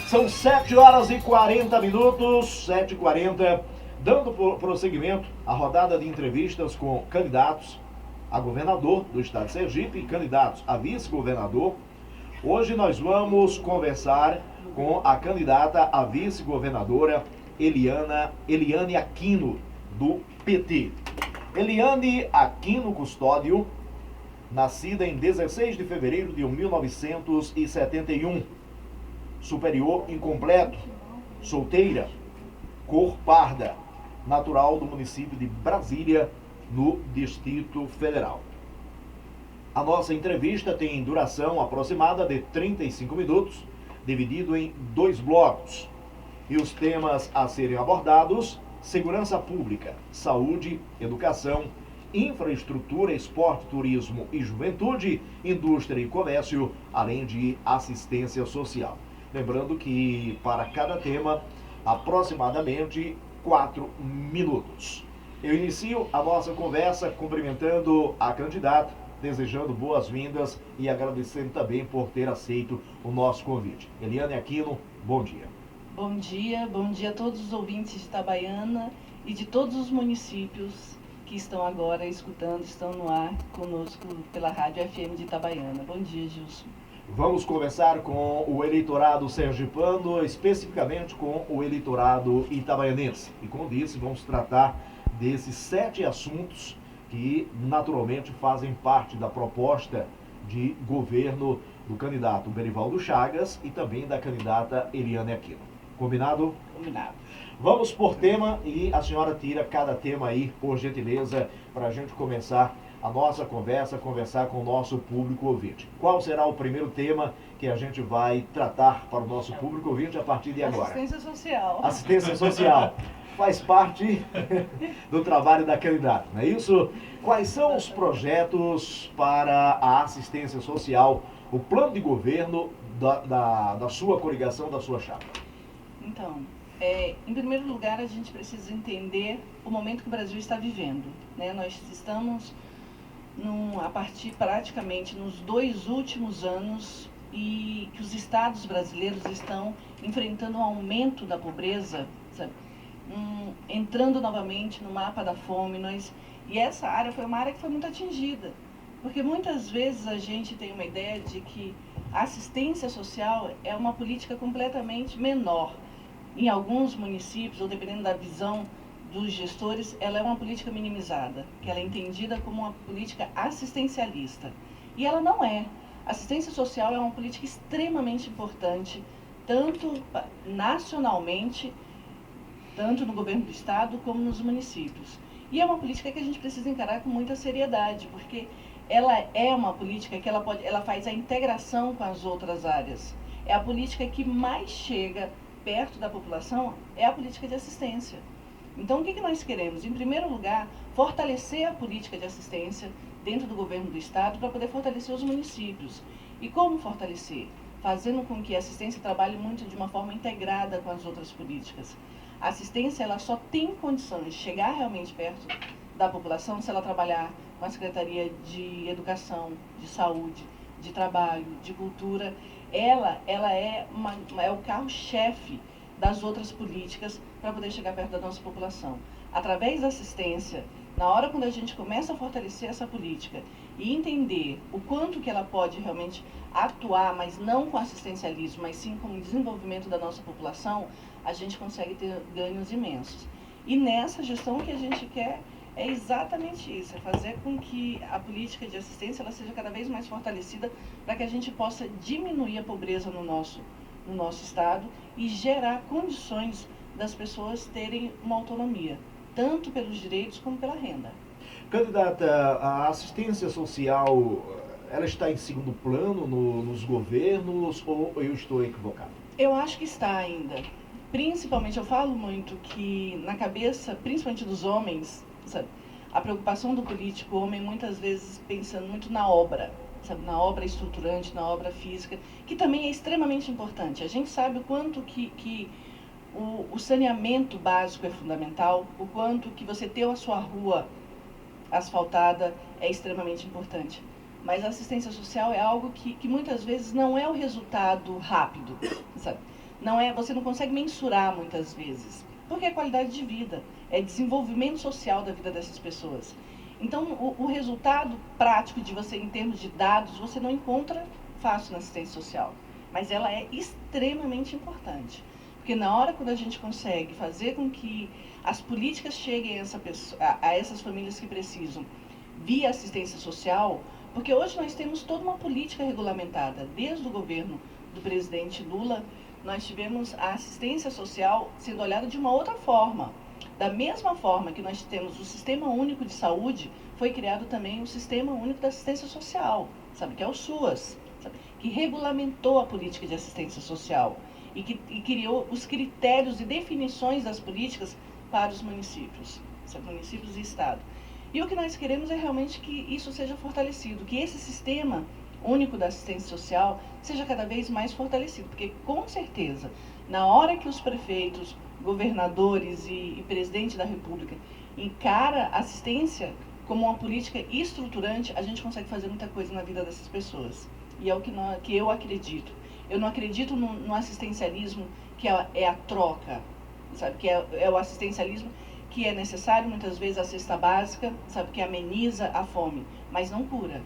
São 7h40, 7h40, dando prosseguimento à rodada de entrevistas com candidatos a governador do estado de Sergipe e candidatos a vice-governador. Hoje nós vamos conversar com a candidata a vice-governadora Eliane Aquino, do PT. Eliane Aquino Custódio, nascida em 16 de fevereiro de 1971, superior incompleto, solteira, cor parda, natural do município de Brasília, no Distrito Federal. A nossa entrevista tem duração aproximada de 35 minutos, dividido em 2 blocos. E os temas a serem abordados: segurança pública, saúde, educação, infraestrutura, esporte, turismo e juventude, indústria e comércio, além de assistência social. Lembrando que para cada tema, aproximadamente 4 minutos. Eu inicio a nossa conversa cumprimentando a candidata, desejando boas-vindas e agradecendo também por ter aceito o nosso convite. Eliane Aquino, bom dia. Bom dia a todos os ouvintes de Itabaiana e de todos os municípios que estão agora escutando, estão no ar conosco pela Rádio FM de Itabaiana. Bom dia, Gilson. Vamos conversar com o eleitorado sergipano, especificamente com o eleitorado itabaianense. E como disse, vamos tratar desses 7 assuntos que naturalmente fazem parte da proposta de governo do candidato Berivaldo Chagas e também da candidata Eliane Aquino. Combinado? Combinado. Vamos por tema e a senhora tira cada tema aí, por gentileza, para a gente começar a nossa conversa, conversar com o nosso público ouvinte. Qual será o primeiro tema que a gente vai tratar para o nosso público ouvinte a partir de agora? Assistência social. Assistência social. Faz parte do trabalho da candidata, não é isso? Quais são os projetos para a assistência social, o plano de governo da sua coligação, da sua chapa? Então, em primeiro lugar, a gente precisa entender o momento que o Brasil está vivendo, né? Nós estamos a partir praticamente nos 2 últimos anos e que os estados brasileiros estão enfrentando um aumento da pobreza, sabe? Entrando novamente no mapa da fome, e essa área foi uma área que foi muito atingida, porque muitas vezes a gente tem uma ideia de que a assistência social é uma política completamente menor. Em alguns municípios, ou dependendo da visão dos gestores, ela é uma política minimizada, que ela é entendida como uma política assistencialista. E ela não é. Assistência social é uma política extremamente importante, tanto nacionalmente, tanto no governo do estado como nos municípios. E é uma política que a gente precisa encarar com muita seriedade, porque ela é uma política que ela faz a integração com as outras áreas. É a política que mais chega perto da população, é a política de assistência. Então, o que nós queremos? Em primeiro lugar, fortalecer a política de assistência dentro do governo do estado para poder fortalecer os municípios. E como fortalecer? Fazendo com que a assistência trabalhe muito de uma forma integrada com as outras políticas. A assistência, ela só tem condições de chegar realmente perto da população se ela trabalhar com a Secretaria de Educação, de Saúde, de Trabalho, de Cultura. Ela é o carro-chefe das outras políticas para poder chegar perto da nossa população. Através da assistência, na hora quando a gente começa a fortalecer essa política e entender o quanto que ela pode realmente atuar, mas não com assistencialismo, mas sim com o desenvolvimento da nossa população, a gente consegue ter ganhos imensos. E nessa gestão que a gente quer é exatamente isso, é fazer com que a política de assistência ela seja cada vez mais fortalecida para que a gente possa diminuir a pobreza no nosso estado e gerar condições das pessoas terem uma autonomia, tanto pelos direitos como pela renda. Candidata, a assistência social, ela está em segundo plano nos governos ou eu estou equivocado? Eu acho que está ainda. Principalmente, eu falo muito que na cabeça, principalmente dos homens, sabe, a preocupação do político, o homem muitas vezes pensando muito na obra, sabe, na obra estruturante, na obra física, que também é extremamente importante. A gente sabe o quanto que o saneamento básico é fundamental, o quanto que você ter a sua rua asfaltada é extremamente importante. Mas a assistência social é algo que muitas vezes não é o resultado rápido, sabe? você não consegue mensurar muitas vezes, porque é qualidade de vida, é desenvolvimento social da vida dessas pessoas. Então, o resultado prático de você, em termos de dados, você não encontra fácil na assistência social, mas ela é extremamente importante, porque na hora quando a gente consegue fazer com que as políticas cheguem a essas famílias que precisam via assistência social, porque hoje nós temos toda uma política regulamentada, desde o governo do presidente Lula, nós tivemos a assistência social sendo olhada de uma outra forma. Da mesma forma que nós temos o Sistema Único de Saúde, foi criado também o Sistema Único da Assistência Social, sabe, que é o SUAS, sabe, que regulamentou a política de assistência social e criou os critérios e definições das políticas para os municípios, sabe, municípios e Estado. E o que nós queremos é realmente que isso seja fortalecido, que esse Sistema Único da Assistência Social seja cada vez mais fortalecido, porque com certeza, na hora que os prefeitos, governadores e presidente da República encara a assistência como uma política estruturante, a gente consegue fazer muita coisa na vida dessas pessoas. E é o que eu acredito. Eu não acredito no assistencialismo que é a troca, sabe? Que é o assistencialismo que é necessário, muitas vezes, a cesta básica, sabe? Que ameniza a fome, mas não cura.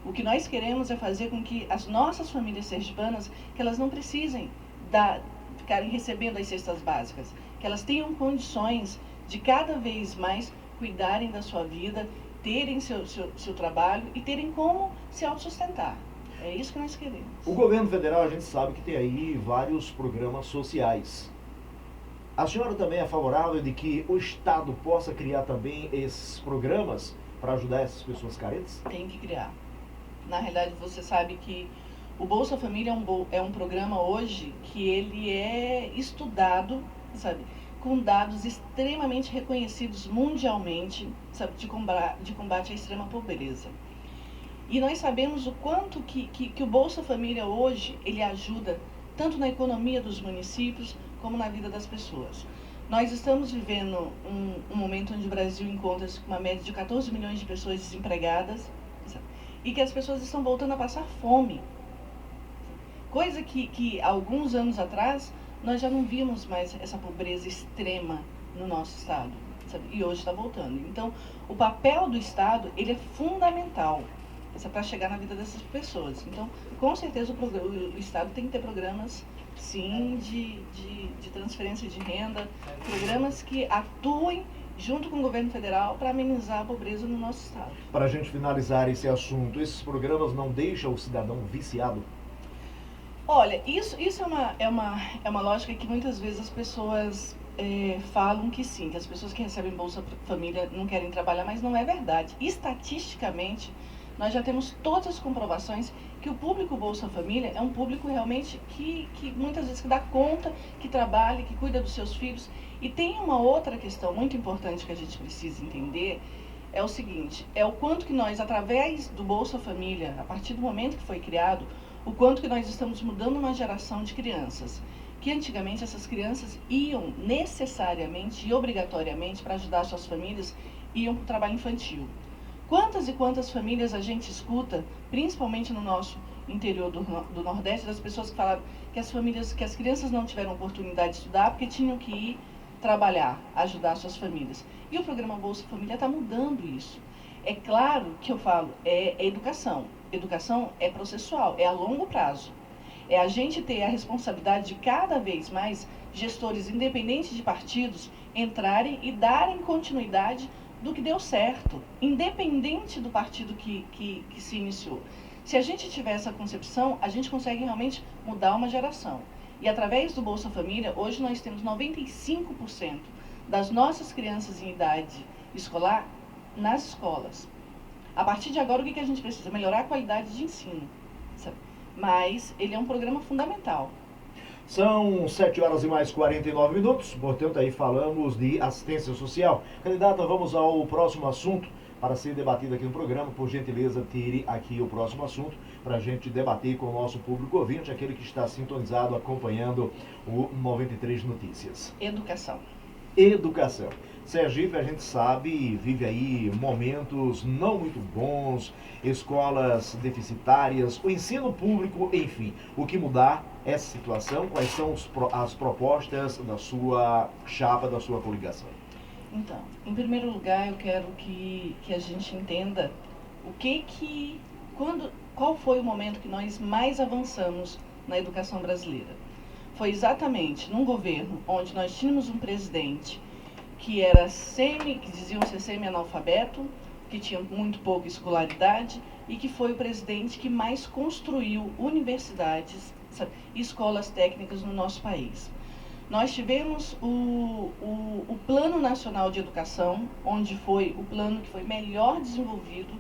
O que nós queremos é fazer com que as nossas famílias sergipanas, que elas não precisem ficarem recebendo as cestas básicas, que elas tenham condições de cada vez mais cuidarem da sua vida, terem seu trabalho e terem como se autossustentar. É isso que nós queremos. O governo federal, a gente sabe que tem aí vários programas sociais. A senhora também é favorável de que o Estado possa criar também esses programas para ajudar essas pessoas carentes? Tem que criar. Na realidade, você sabe que o Bolsa Família é um programa hoje que ele é estudado, sabe, com dados extremamente reconhecidos mundialmente, sabe, de combate à extrema pobreza. E nós sabemos o quanto que o Bolsa Família hoje, ele ajuda tanto na economia dos municípios como na vida das pessoas. Nós estamos vivendo um momento onde o Brasil encontra-se com uma média de 14 milhões de pessoas desempregadas, sabe, e que as pessoas estão voltando a passar fome. Coisa que alguns anos atrás nós já não vimos mais essa pobreza extrema no nosso estado, sabe? E hoje está voltando. Então, o papel do Estado, ele é fundamental para chegar na vida dessas pessoas. Então, com certeza o Estado tem que ter programas, sim, de transferência de renda, programas que atuem junto com o governo federal para amenizar a pobreza no nosso estado. Para a gente finalizar esse assunto, esses programas não deixam o cidadão viciado? Olha, isso é uma lógica que muitas vezes as pessoas falam que sim, que as pessoas que recebem Bolsa Família não querem trabalhar, mas não é verdade. Estatisticamente, nós já temos todas as comprovações que o público Bolsa Família é um público realmente que muitas vezes que dá conta, que trabalha, que cuida dos seus filhos. E tem uma outra questão muito importante que a gente precisa entender, é o seguinte, é o quanto que nós, através do Bolsa Família, a partir do momento que foi criado, o quanto que nós estamos mudando uma geração de crianças, que antigamente essas crianças iam necessariamente e obrigatoriamente para ajudar suas famílias, iam para o trabalho infantil. Quantas e quantas famílias a gente escuta, principalmente no nosso interior do Nordeste, das pessoas que falaram que as crianças não tiveram oportunidade de estudar porque tinham que ir trabalhar, ajudar suas famílias. E o programa Bolsa Família está mudando isso. É claro que eu falo, é educação. Educação é processual, é a longo prazo. É a gente ter a responsabilidade de cada vez mais gestores independentes de partidos entrarem e darem continuidade do que deu certo, independente do partido que se iniciou. Se a gente tiver essa concepção, a gente consegue realmente mudar uma geração. E através do Bolsa Família, hoje nós temos 95% das nossas crianças em idade escolar nas escolas. A partir de agora, o que a gente precisa? Melhorar a qualidade de ensino, sabe? Mas ele é um programa fundamental. São 7 horas e mais 49 minutos, portanto aí falamos de assistência social. Candidata, vamos ao próximo assunto para ser debatido aqui no programa. Por gentileza, tire aqui o próximo assunto para a gente debater com o nosso público ouvinte, aquele que está sintonizado acompanhando o 93 Notícias. Educação. educação. Sergipe, a gente sabe, vive aí momentos não muito bons, escolas deficitárias, o ensino público, enfim. O que mudar essa situação? Quais são as propostas da sua chapa, da sua coligação? Então, em primeiro lugar, eu quero que a gente entenda qual foi o momento que nós mais avançamos na educação brasileira. Foi exatamente num governo onde nós tínhamos um presidente que diziam ser semi-analfabeto, que tinha muito pouca escolaridade e que foi o presidente que mais construiu universidades e escolas técnicas no nosso país. Nós tivemos o Plano Nacional de Educação, onde foi o plano que foi melhor desenvolvido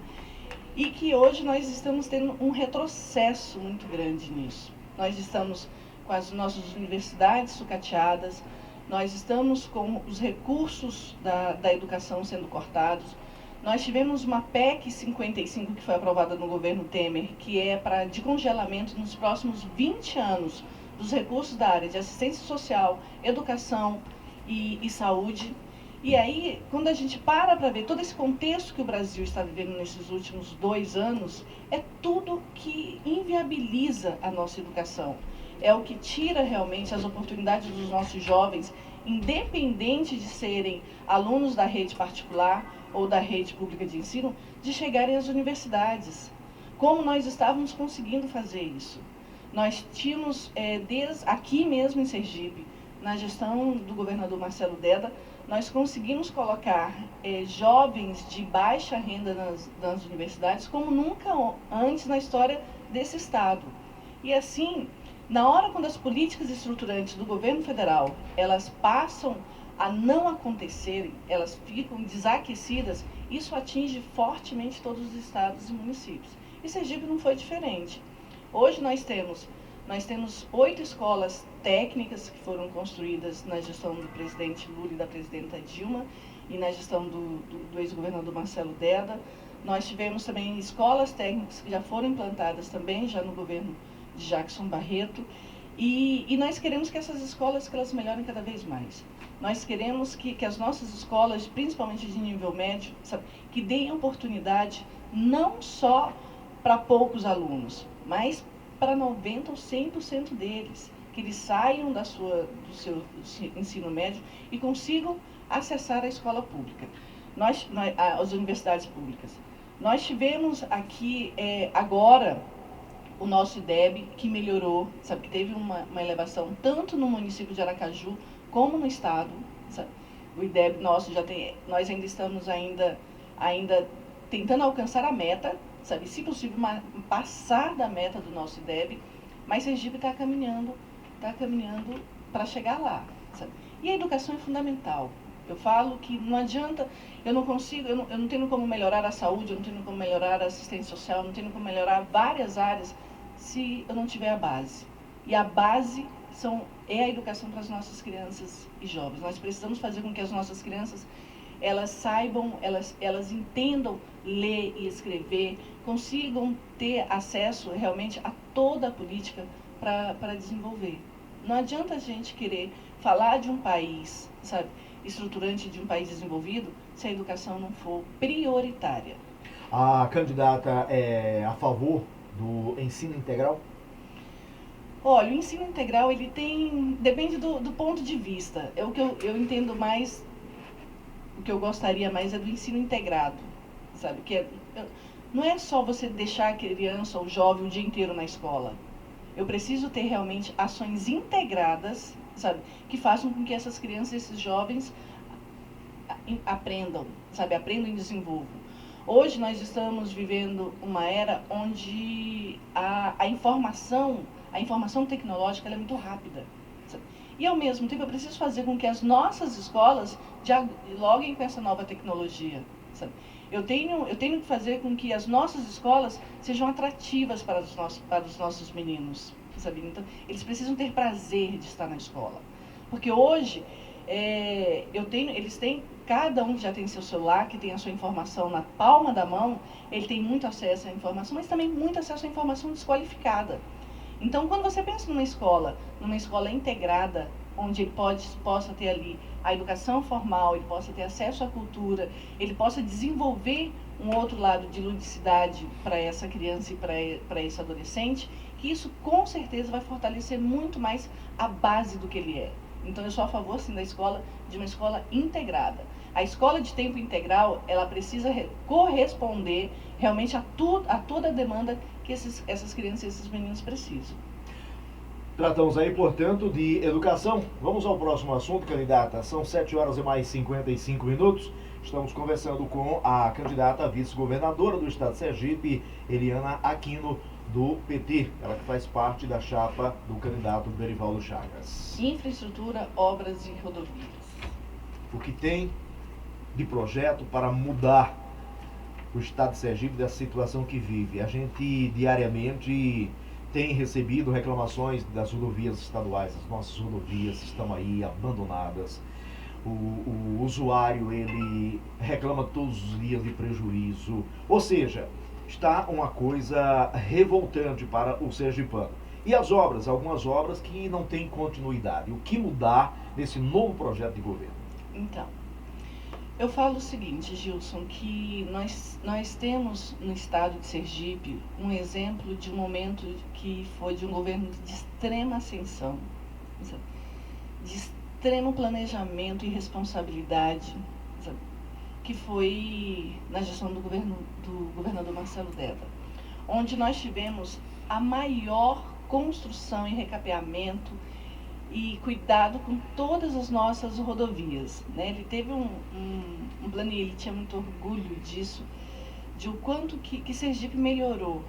e que hoje nós estamos tendo um retrocesso muito grande nisso. Nós estamos com as nossas universidades sucateadas, nós estamos com os recursos da educação sendo cortados. Nós tivemos uma PEC 55 que foi aprovada no governo Temer, que é de congelamento nos próximos 20 anos dos recursos da área de assistência social, educação e saúde. E aí, quando a gente para ver todo esse contexto que o Brasil está vivendo nesses últimos 2 anos, é tudo que inviabiliza a nossa educação. É o que tira realmente as oportunidades dos nossos jovens, independente de serem alunos da rede particular ou da rede pública de ensino, de chegarem às universidades. Como nós estávamos conseguindo fazer isso? Nós tínhamos, aqui mesmo em Sergipe, na gestão do governador Marcelo Deda, nós conseguimos colocar jovens de baixa renda nas universidades como nunca antes na história desse estado. E assim, na hora quando as políticas estruturantes do governo federal, elas passam a não acontecerem, elas ficam desaquecidas, isso atinge fortemente todos os estados e municípios. E Sergipe não foi diferente. Hoje nós temos 8 escolas técnicas que foram construídas na gestão do presidente Lula e da presidenta Dilma e na gestão do ex-governador Marcelo Deda. Nós tivemos também escolas técnicas que já foram implantadas também, já no governo de Jackson Barreto. E nós queremos que essas escolas que elas melhorem cada vez mais. Nós queremos que as nossas escolas, principalmente de nível médio, que deem oportunidade não só para poucos alunos, mas para 90% ou 100% deles, que eles saiam do seu ensino médio e consigam acessar a escola pública, as universidades públicas. Nós tivemos aqui agora o nosso IDEB, que melhorou, que teve uma elevação tanto no município de Aracaju como no estado. O IDEB nosso nós ainda estamos ainda tentando alcançar a meta, se possível passar da meta do nosso IDEB, mas Sergipe está caminhando para chegar lá. E a educação é fundamental. Eu falo que não adianta, eu não tenho como melhorar a saúde, eu não tenho como melhorar a assistência social, eu não tenho como melhorar várias áreas se eu não tiver a base. E a base é a educação para as nossas crianças e jovens. Nós precisamos fazer com que as nossas crianças elas saibam, elas entendam ler e escrever, consigam ter acesso realmente a toda a política para desenvolver. Não adianta a gente querer falar de um país, estruturante de um país desenvolvido, se a educação não for prioritária. A candidata é a favor do ensino integral? Olha, o ensino integral, depende do ponto de vista. O que eu entendo mais, o que eu gostaria mais é do ensino integrado, não é só você deixar a criança ou o jovem o dia inteiro na escola. Eu preciso ter realmente ações integradas, que façam com que essas crianças e esses jovens aprendam e desenvolvam. Hoje nós estamos vivendo uma era onde a informação tecnológica ela é muito rápida. E ao mesmo tempo eu preciso fazer com que as nossas escolas dialoguem com essa nova tecnologia. Eu tenho que fazer com que as nossas escolas sejam atrativas para os nossos meninos. Então, eles precisam ter prazer de estar na escola. Porque hoje, cada um que já tem seu celular, que tem a sua informação na palma da mão, ele tem muito acesso à informação, mas também muito acesso à informação desqualificada. Então, quando você pensa numa escola integrada, onde ele possa ter ali a educação formal, ele possa ter acesso à cultura, ele possa desenvolver um outro lado de ludicidade para essa criança e para esse adolescente, que isso com certeza vai fortalecer muito mais a base do que ele é. Então eu sou a favor, sim, de uma escola integrada. A escola de tempo integral, ela precisa corresponder realmente a toda a demanda que essas crianças e esses meninos precisam. Tratamos aí, portanto, de educação. Vamos ao próximo assunto, candidata. São 7 horas e mais 55 minutos. Estamos conversando com a candidata a vice-governadora do estado de Sergipe, Eliana Aquino, do PT. Ela que faz parte da chapa do candidato Berivaldo Chagas. Infraestrutura, obras e rodovias. O que tem de projeto para mudar o estado de Sergipe dessa situação que vive? A gente diariamente tem recebido reclamações das rodovias estaduais. As nossas rodovias estão aí abandonadas. O usuário, ele reclama todos os dias de prejuízo. Ou seja, está uma coisa revoltante para o sergipano. E as obras, algumas obras que não têm continuidade. O que mudar nesse novo projeto de governo? Então, eu falo o seguinte, Gilson, que nós temos no estado de Sergipe um exemplo de um momento que foi de um governo de extrema ascensão, de extremo planejamento e responsabilidade, que foi na gestão do governador Marcelo Deda, onde nós tivemos a maior construção e recapeamento e cuidado com todas as nossas rodovias, né? Ele teve um plano e ele tinha muito orgulho disso, de o quanto que Sergipe melhorou,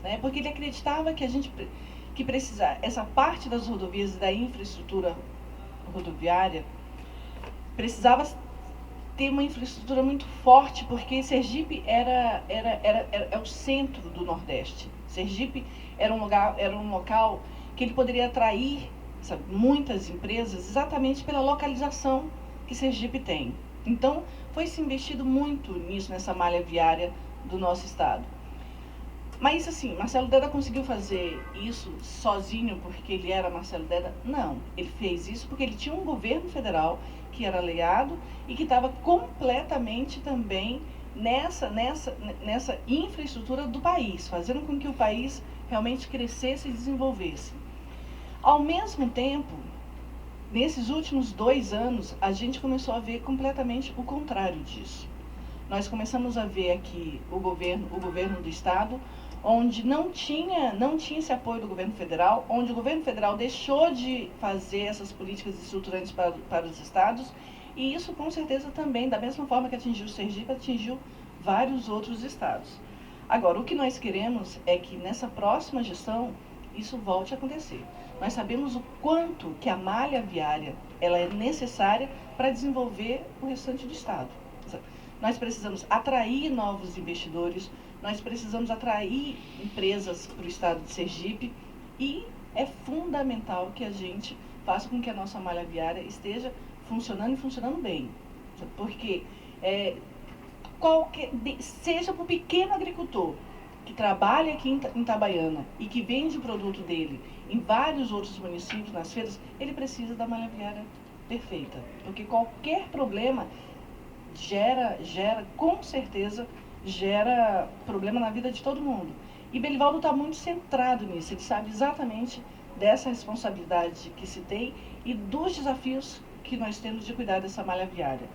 né? Porque ele acreditava que precisar essa parte das rodovias e da infraestrutura rodoviária precisava ter uma infraestrutura muito forte, porque Sergipe é o centro do Nordeste. Sergipe era um local que ele poderia atrair, sabe, muitas empresas exatamente pela localização que Sergipe tem. Então, foi se investido muito nisso, nessa malha viária do nosso estado. Mas, assim, Marcelo Deda conseguiu fazer isso sozinho porque ele era Marcelo Deda? Não. Ele fez isso porque ele tinha um governo federal que era aliado e que estava completamente também nessa infraestrutura do país, fazendo com que o país realmente crescesse e desenvolvesse. Ao mesmo tempo, nesses últimos 2 anos, a gente começou a ver completamente o contrário disso. Nós começamos a ver aqui o governo do estado, onde não tinha esse apoio do governo federal, onde o governo federal deixou de fazer essas políticas estruturantes para os estados, e isso com certeza também, da mesma forma que atingiu o Sergipe, atingiu vários outros estados. Agora, o que nós queremos é que nessa próxima gestão isso volte a acontecer. Nós sabemos o quanto que a malha viária ela é necessária para desenvolver o restante do estado. Nós precisamos atrair novos investidores, nós precisamos atrair empresas para o estado de Sergipe e é fundamental que a gente faça com que a nossa malha viária esteja funcionando e funcionando bem. Porque seja para o pequeno agricultor que trabalha aqui em Itabaiana e que vende o produto dele em vários outros municípios, nas feiras, ele precisa da malha viária perfeita. Porque qualquer problema com certeza, gera problema na vida de todo mundo. E Berivaldo está muito centrado nisso, ele sabe exatamente dessa responsabilidade que se tem e dos desafios que nós temos de cuidar dessa malha viária.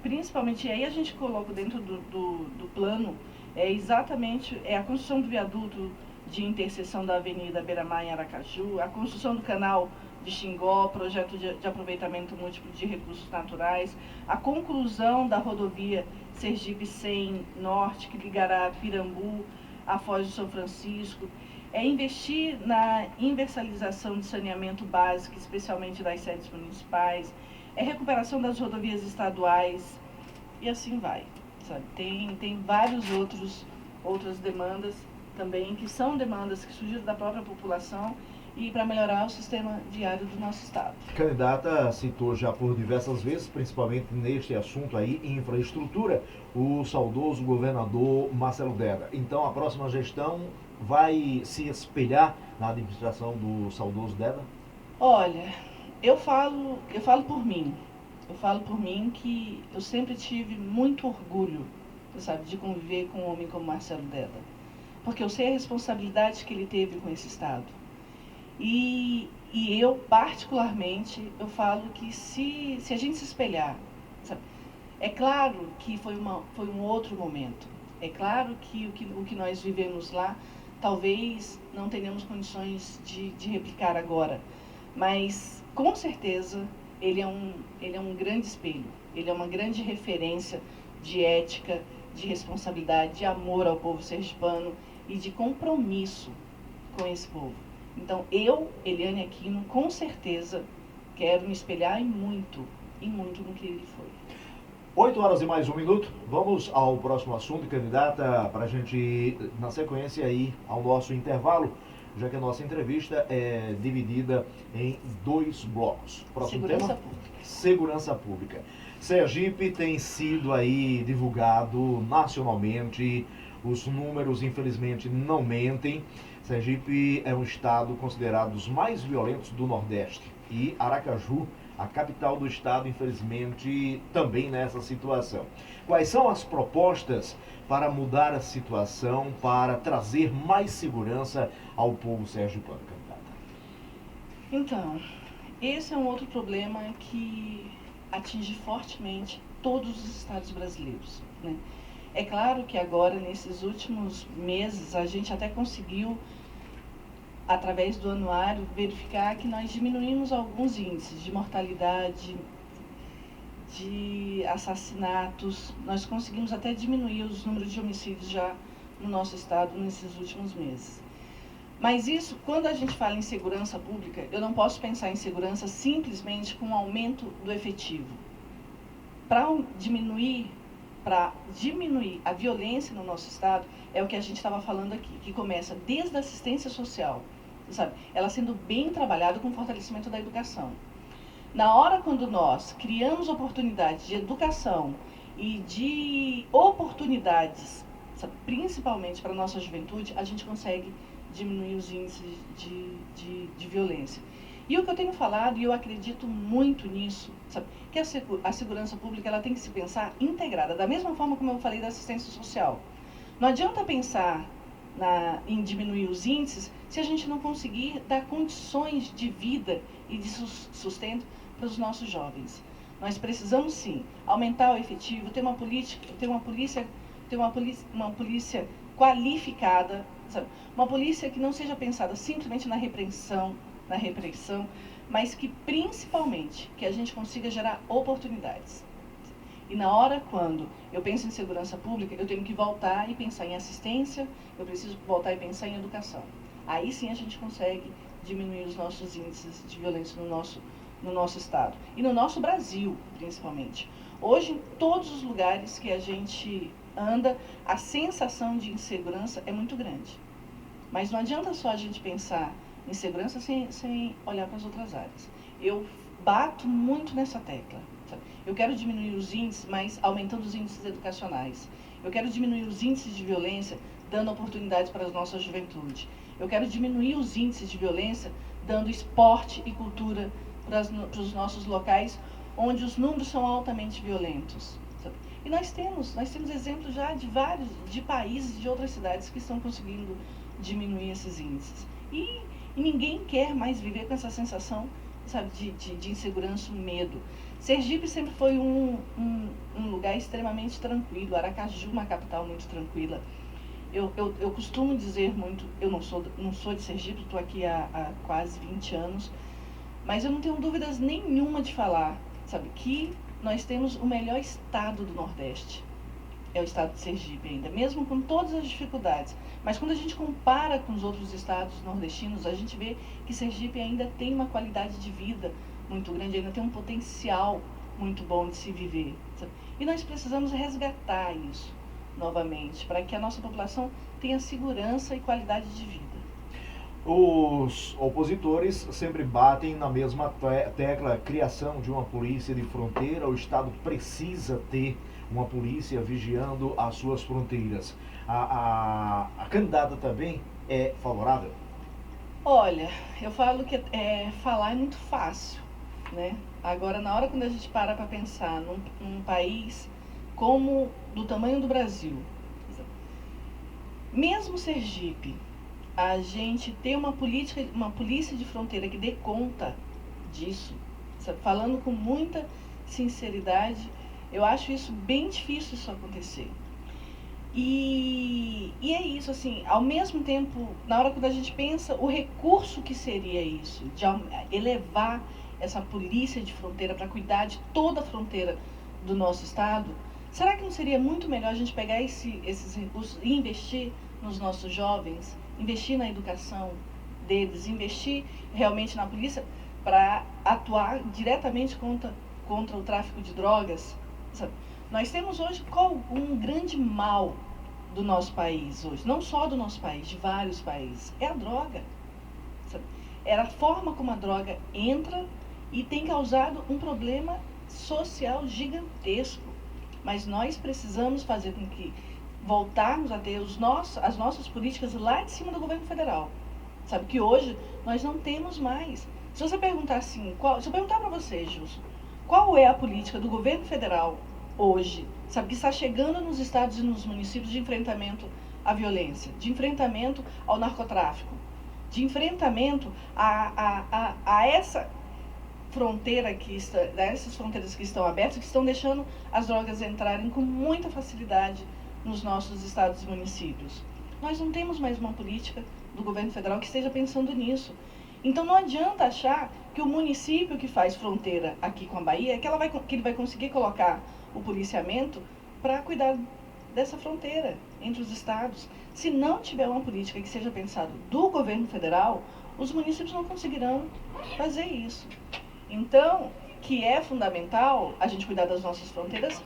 Principalmente, e aí a gente coloca dentro do plano, exatamente a construção do viaduto de interseção da Avenida Beira-Mar em Aracaju, a construção do canal de Xingó, projeto de aproveitamento múltiplo de recursos naturais, a conclusão da rodovia Sergipe-100 Norte, que ligará Pirambu à Foz do São Francisco, investir na universalização de saneamento básico, especialmente das sedes municipais, recuperação das rodovias estaduais, e assim vai. Sabe? Tem várias outras demandas também, que são demandas que surgiram da própria população e para melhorar o sistema viário do nosso estado. A candidata citou já por diversas vezes, principalmente neste assunto aí, infraestrutura, o saudoso governador Marcelo Deda. Então a próxima gestão vai se espelhar na administração do saudoso Deda? Olha, eu falo por mim. Eu falo por mim que eu sempre tive muito orgulho, sabe, de conviver com um homem como Marcelo Deda. Porque eu sei a responsabilidade que ele teve com esse Estado. E eu, particularmente, eu falo que se a gente se espelhar, sabe, é claro que foi um outro momento. É claro que o que nós vivemos lá, talvez não tenhamos condições de replicar agora. Mas, com certeza, ele é um grande espelho. Ele é uma grande referência de ética, de responsabilidade, de amor ao povo sergipano e de compromisso com esse povo. Então, eu, Eliane Aquino, com certeza, quero me espelhar em muito no que ele foi. 8 horas e mais 1 minuto. Vamos ao próximo assunto, candidata, para a gente ir na sequência aí ao nosso intervalo, já que a nossa entrevista é dividida em 2 blocos. Próximo Segurança tema? pública. Segurança pública. Sergipe tem sido aí divulgado nacionalmente, os números infelizmente não mentem. Sergipe é um estado considerado dos mais violentos do Nordeste e Aracaju, a capital do estado, infelizmente, também nessa situação. Quais são as propostas para mudar a situação, para trazer mais segurança ao povo sergipano, candidata? Então, esse é um outro problema que atinge fortemente todos os estados brasileiros, né? É claro que agora, nesses últimos meses, a gente até conseguiu, através do anuário, verificar que nós diminuímos alguns índices de mortalidade, de assassinatos. Nós conseguimos até diminuir os números de homicídios já no nosso estado nesses últimos meses. Mas isso, quando a gente fala em segurança pública, eu não posso pensar em segurança simplesmente com um aumento do efetivo. Para diminuir a violência no nosso estado, é o que a gente estava falando aqui, que começa desde a assistência social, sabe? Ela sendo bem trabalhada com o fortalecimento da educação. Na hora quando nós criamos oportunidades de educação e de oportunidades, sabe, principalmente para a nossa juventude, a gente consegue diminuir os índices de violência. E o que eu tenho falado, e eu acredito muito nisso, sabe, que a segurança pública ela tem que se pensar integrada, da mesma forma como eu falei da assistência social. Não adianta pensar em diminuir os índices se a gente não conseguir dar condições de vida e de sustento para os nossos jovens. Nós precisamos sim aumentar o efetivo, ter uma polícia qualificada, sabe? Uma polícia que não seja pensada simplesmente na repressão, mas que principalmente que a gente consiga gerar oportunidades. E na hora quando eu penso em segurança pública, eu tenho que voltar e pensar em assistência, eu preciso voltar e pensar em educação. Aí sim a gente consegue diminuir os nossos índices de violência no nosso estado. E no nosso Brasil, principalmente. Hoje, em todos os lugares que a gente anda, a sensação de insegurança é muito grande. Mas não adianta só a gente pensar em segurança sem olhar para as outras áreas. Eu bato muito nessa tecla. Sabe? Eu quero diminuir os índices, mas aumentando os índices educacionais. Eu quero diminuir os índices de violência, dando oportunidades para a nossa juventude. Eu quero diminuir os índices de violência, dando esporte e cultura para os nossos locais, onde os números são altamente violentos. Sabe? E nós temos exemplos já de países, de outras cidades que estão conseguindo diminuir esses índices. E ninguém quer mais viver com essa sensação, sabe, de insegurança, medo. Sergipe sempre foi um lugar extremamente tranquilo. Aracaju, uma capital muito tranquila. Eu costumo dizer muito, eu não sou de Sergipe, estou aqui há quase 20 anos, mas eu não tenho dúvidas nenhuma de falar, sabe, que nós temos o melhor estado do Nordeste. É o estado de Sergipe ainda, mesmo com todas as dificuldades. Mas quando a gente compara com os outros estados nordestinos, a gente vê que Sergipe ainda tem uma qualidade de vida muito grande, ainda tem um potencial muito bom de se viver. Sabe? E nós precisamos resgatar isso novamente, para que a nossa população tenha segurança e qualidade de vida. Os opositores sempre batem na mesma tecla, criação de uma polícia de fronteira. O Estado precisa ter uma polícia vigiando as suas fronteiras. A candidata também é favorável? Olha, eu falo que falar é muito fácil. né? Agora, na hora quando a gente para pensar num país como do tamanho do Brasil, mesmo Sergipe, a gente ter uma polícia de fronteira que dê conta disso, sabe? Falando com muita sinceridade, eu acho isso bem difícil isso acontecer. E é isso, assim, ao mesmo tempo, na hora quando a gente pensa o recurso que seria isso, de elevar essa polícia de fronteira para cuidar de toda a fronteira do nosso estado, será que não seria muito melhor a gente pegar esses recursos e investir nos nossos jovens, investir na educação deles, investir realmente na polícia para atuar diretamente contra o tráfico de drogas, sabe? Nós temos hoje um grande mal do nosso país hoje, não só do nosso país, de vários países, é a droga, sabe? É a forma como a droga entra e tem causado um problema social gigantesco. Mas nós precisamos fazer com que voltarmos a ter as nossas políticas lá de cima do governo federal. Sabe que hoje nós não temos mais. Se você perguntar assim, se eu perguntar para você, Gilson, qual é a política do governo federal hoje, sabe, que está chegando nos estados e nos municípios de enfrentamento à violência, de enfrentamento ao narcotráfico, de enfrentamento a essa fronteira essas fronteiras que estão abertas, que estão deixando as drogas entrarem com muita facilidade nos nossos estados e municípios. Nós não temos mais uma política do governo federal que esteja pensando nisso. Então não adianta achar que o município que faz fronteira aqui com a Bahia, que ele vai conseguir colocar o policiamento para cuidar dessa fronteira entre os estados. Se não tiver uma política que seja pensada do governo federal, os municípios não conseguirão fazer isso. Então, que é fundamental a gente cuidar das nossas fronteiras,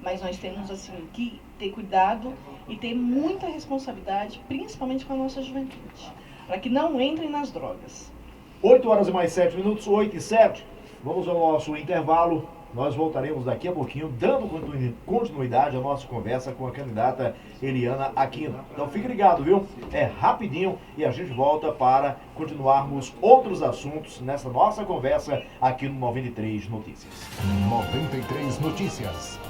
mas nós temos assim que ter cuidado e ter muita responsabilidade, principalmente com a nossa juventude, para que não entrem nas drogas. 8 horas e mais 7 minutos, 8 e 7. Vamos ao nosso intervalo. Nós voltaremos daqui a pouquinho, dando continuidade à nossa conversa com a candidata Eliana Aquino. Então fique ligado, viu? É rapidinho e a gente volta para continuarmos outros assuntos nessa nossa conversa aqui no 93 Notícias. 93 Notícias.